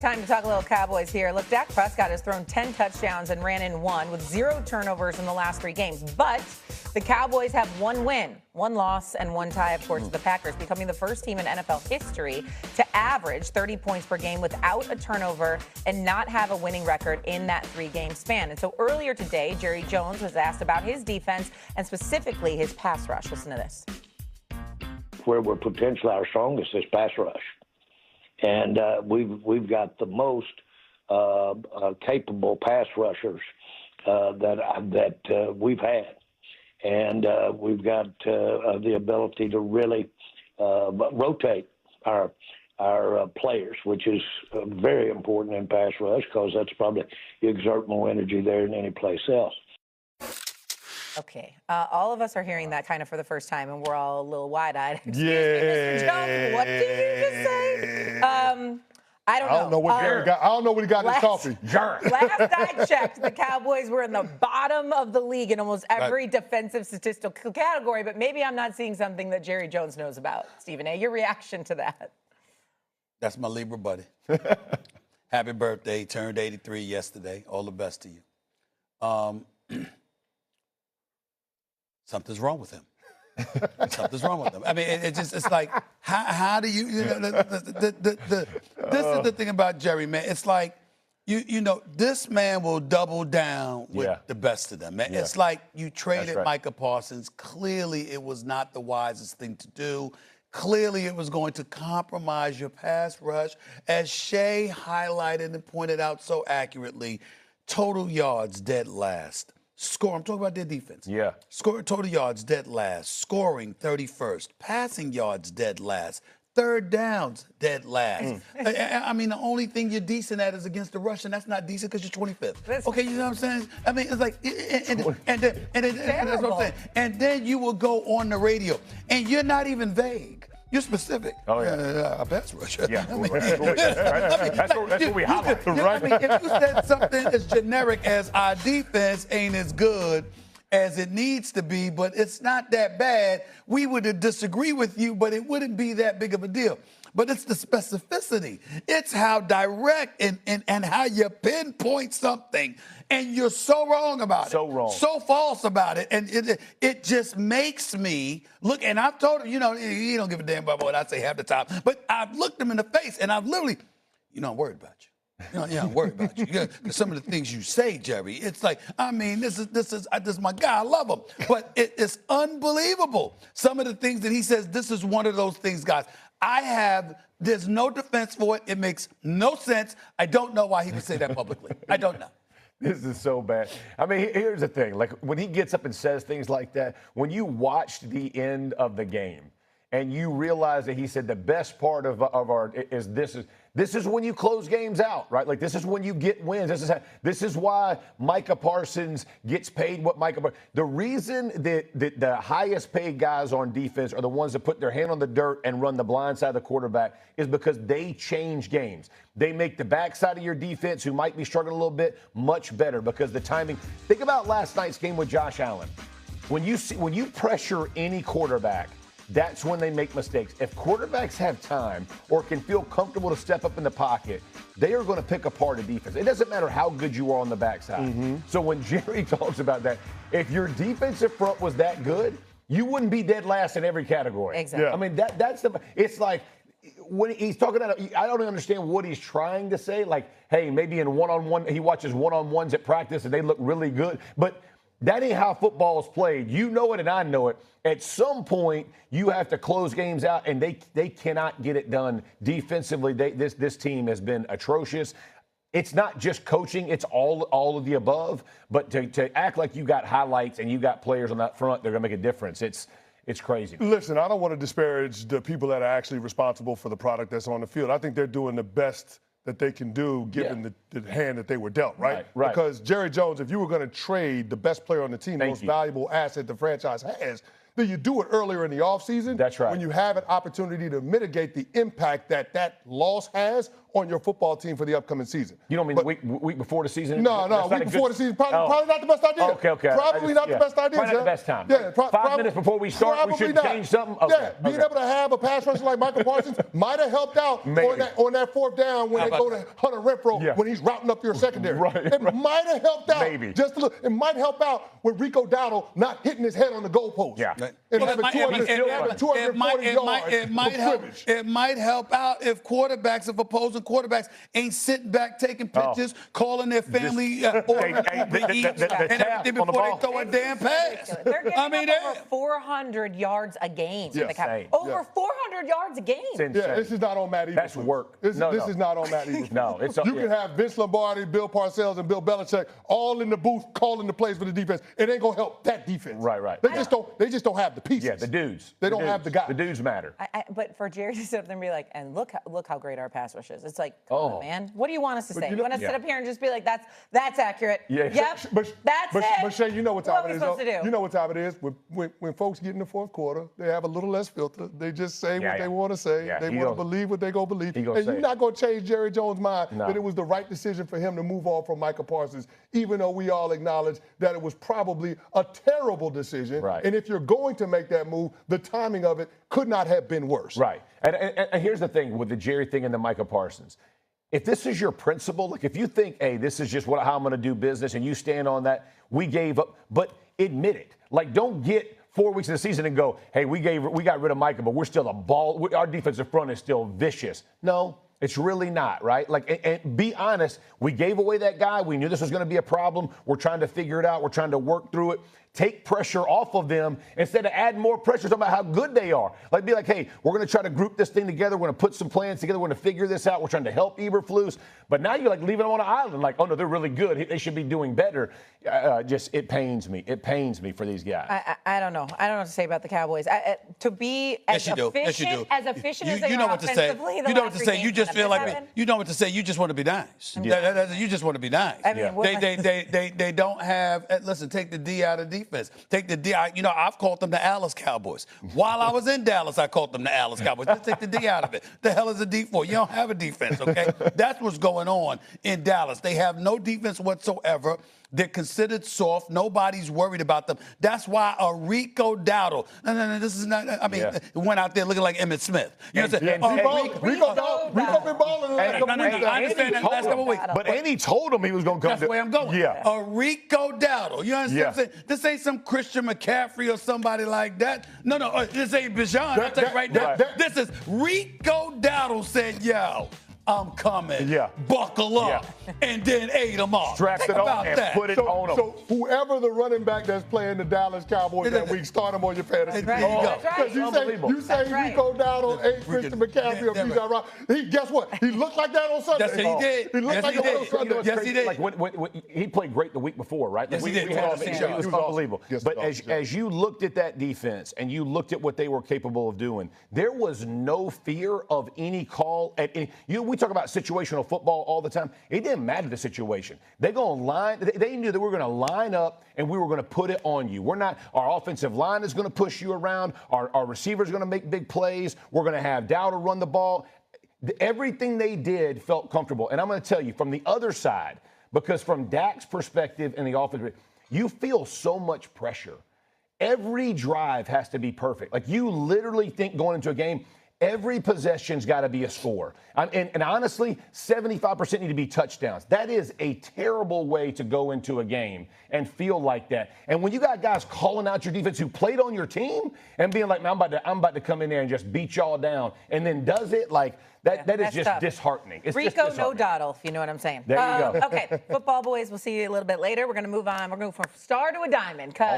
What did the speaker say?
Time to talk a little Cowboys here. Look, Dak Prescott has thrown 10 touchdowns and ran in one with 0 turnovers in the last 3 games. But the Cowboys have 1 win, 1 loss, and 1 tie, of course, to the Packers, becoming the first team in NFL history to average 30 points per game without a turnover and not have a winning record in that 3-game span. And so earlier today, Jerry Jones was asked about his defense and specifically his pass rush. Listen to this. Where we're potentially our strongest is pass rush. And we've got the most capable pass rushers that we've had, and we've got the ability to really rotate our players, which is very important in pass rush because that's probably you exert more energy there than any place else. Okay, all of us are hearing that kind of for the first time, and we're all a little wide-eyed. Yeah. Mr. Jones, what did you just say? I don't know. I don't know what Jerry got. I don't know what he got in his coffee. Last I checked, the Cowboys were in the bottom of the league in almost every defensive statistical category, but maybe I'm not seeing something that Jerry Jones knows about. Stephen A., your reaction to that? That's my Libra buddy. Happy birthday. Turned 83 yesterday. All the best to you. Something's wrong with him. Something's wrong with him. I mean, it's like, how do you know, this is the thing about Jerry, man. It's like, you know, this man will double down with the best of them, man. It's like you traded Micah Parsons. Clearly, it was not the wisest thing to do. Clearly, it was going to compromise your pass rush. As Shea highlighted and pointed out so accurately, total yards dead last. Score, I'm talking about their defense. Yeah. Score, total yards dead last. Scoring 31st. Passing yards dead last. Third downs dead last. I mean, the only thing you're decent at is against the rush, and that's not decent because you're 25th. Okay, you know what I'm saying? I mean, it's like, and that's what I'm saying. And then you will go on the radio, and you're not even vague. You're specific. Oh, yeah. A pass rusher. Yeah. That's what we highlight. I mean, if you said something as generic as our defense ain't as good as it needs to be, but it's not that bad, we would disagree with you, but it wouldn't be that big of a deal. But it's the specificity. It's how direct and how you pinpoint something, and you're so wrong about it. So wrong. So false about it. And it just makes me look, and I've told him, you know, he don't give a damn about what I say half the time, but I've looked him in the face, and I've literally, you know, I'm worried about you. You know, yeah, I'm worried about you. Because some of the things you say, Jerry, it's like, I mean, this is my guy. I love him. But it's unbelievable. Some of the things that he says, this is one of those things, guys. There's no defense for it. It makes no sense. I don't know why he would say that publicly. I don't know. This is so bad. I mean, here's the thing. Like, when he gets up and says things like that, when you watched the end of the game and you realize that he said the best part of our is this is when you close games out, right? Like, this is when you get wins. This is why Micah Parsons gets paid what the reason that the highest paid guys on defense are the ones that put their hand on the dirt and run the blind side of the quarterback is because they change games. They make the backside of your defense, who might be struggling a little bit, much better because the timing. Think about last night's game with Josh Allen. When you pressure any quarterback, that's when they make mistakes. If quarterbacks have time or can feel comfortable to step up in the pocket, they are going to pick apart a defense. It doesn't matter how good you are on the backside. So when Jerry talks about that, if your defensive front was that good, you wouldn't be dead last in every category. Exactly. I mean, it's like when he's talking about, I don't understand what he's trying to say. Like, hey, maybe in one-on-one, he watches one-on-ones at practice and they look really good. But that ain't how football is played. You know it and I know it. At some point, you have to close games out, and they cannot get it done defensively. This team has been atrocious. It's not just coaching. It's all of the above. But to act like you got highlights and you got players on that front, they're going to make a difference. It's crazy. Listen, I don't want to disparage the people that are actually responsible for the product that's on the field. I think they're doing the best that they can do given the hand that they were dealt, right? Right. Because Jerry Jones, if you were going to trade the best player on the team, the most valuable asset the franchise has, do you do it earlier in the offseason? That's right. When you have an opportunity to mitigate the impact that loss has on your football team for the upcoming season. You don't mean the week before the season? No, week before the season. Probably not the best idea. Okay. Probably not the best idea. Probably not the best time. Yeah, 5 minutes before we start, we should change something? Okay. Yeah, being able to have a pass rusher like Michael Parsons might have helped out on that fourth down when they go to Hunter Renfrow when he's routing up your secondary. It might have helped out. Maybe. Just a little. It might help out with Rico Dowdle not hitting his head on the goalpost. Yeah. And having 240 yards. It might help out if opposing quarterbacks ain't sitting back taking pictures, calling their family and everything before they throw a damn pass. They're getting over 400 yards a game. Over 400 yards a game. Yeah, this is not on Matt Eberflus. That's work. This is not on Matt Eberflus. No, it's you can have Vince Lombardi, Bill Parcells, and Bill Belichick all in the booth calling the plays for the defense. It ain't gonna help that defense. Right. They just don't have the pieces. Yeah, the dudes. They don't have the guys. The dudes matter. But for Jerry to sit up there and be like, and look how great our pass rush is. It's like, come on, man. What do you want us to say? You want to sit up here and just be like, that's accurate. Yeah. Yep. That's it. But Shay, you know what time it is. You know what time it is. When folks get in the fourth quarter, they have a little less filter. They just say what they want to say. They want to believe what they're going to believe. And you're not going to change Jerry Jones' mind that it was the right decision for him to move on from Michael Parsons, even though we all acknowledge that it was probably a terrible decision. Right. And if you're going to make that move, the timing of it could not have been worse. Right. And here's the thing with the Jerry thing and the Michael Parsons. If this is your principle, like if you think, hey, this is just how I'm going to do business, and you stand on that, we gave up, but admit it. Like, don't get 4 weeks of the season and go, hey, we got rid of Michael, but we're still our defensive front is still vicious. No, it's really not, right? Like, and be honest, we gave away that guy. We knew this was going to be a problem. We're trying to figure it out. We're trying to work through it. Take pressure off of them instead of adding more pressure about how good they are. Like, be like, hey, we're going to try to group this thing together. We're going to put some plans together. We're going to figure this out. We're trying to help Eberflus. But now you're like leaving them on an island. Like, oh, no, they're really good. They should be doing better. It pains me. It pains me for these guys. I don't know. I don't know what to say about the Cowboys. To be as efficient as they are offensively, you know what to say. You just feel like you know what to say. You just want to be nice. You just want to be nice. I mean, they don't have. Listen, take the D out of defense. Take the D. I've called them the Dallas Cowboys. While I was in Dallas, I called them the Dallas Cowboys. Just take the D out of it. The hell is a D for? You don't have a defense, okay? That's what's going on in Dallas. They have no defense whatsoever. They're considered soft. Nobody's worried about them. That's why a Rico Dowdle. No, this is not. I mean, went out there looking like Emmitt Smith. You know what I'm saying? Rico been balling the last couple weeks. I understand that last couple weeks. But Andy told him he was going to come. That's the way I'm going. Yeah. A Rico Dowdle. You understand what I'm saying? This ain't some Christian McCaffrey or somebody like that. No, this ain't Bijan. I'll tell you right now. This is Rico Dowdle said, yo, I'm coming. Yeah. Buckle up. And then ate them up. Strapped it on and put it on them. So whoever the running back that's playing the Dallas Cowboys that week, start him on your fantasy team. That's right. You say Rico Dowdle ate Christian McCaffrey or Bijan Rob. Guess what? He looked like that on Sunday. Yes, he did. He looked like that on Sunday. Yes, he did. Like he played great the week before, right? Yes, he did. He was unbelievable. But as you looked at that defense and you looked at what they were capable of doing, there was no fear of any call. We talk about situational football all the time. It didn't matter the situation. They knew that we were going to line up and we were going to put it on you. Our offensive line is going to push you around. Our receivers are going to make big plays. We're going to have Dowdle run the ball. Everything they did felt comfortable. And I'm going to tell you from the other side, because from Dak's perspective and the offense, you feel so much pressure. Every drive has to be perfect. Like, you literally think going into a game, every possession's got to be a score. And honestly, 75% need to be touchdowns. That is a terrible way to go into a game and feel like that. And when you got guys calling out your defense who played on your team and being like, man, I'm about to come in there and just beat y'all down, and then does it, like, that is just tough. Disheartening. It's Rico, just disheartening. no Dowdle, if you know what I'm saying. There you go. Okay, football boys, we'll see you a little bit later. We're going to move on. We're going to move from star to a diamond.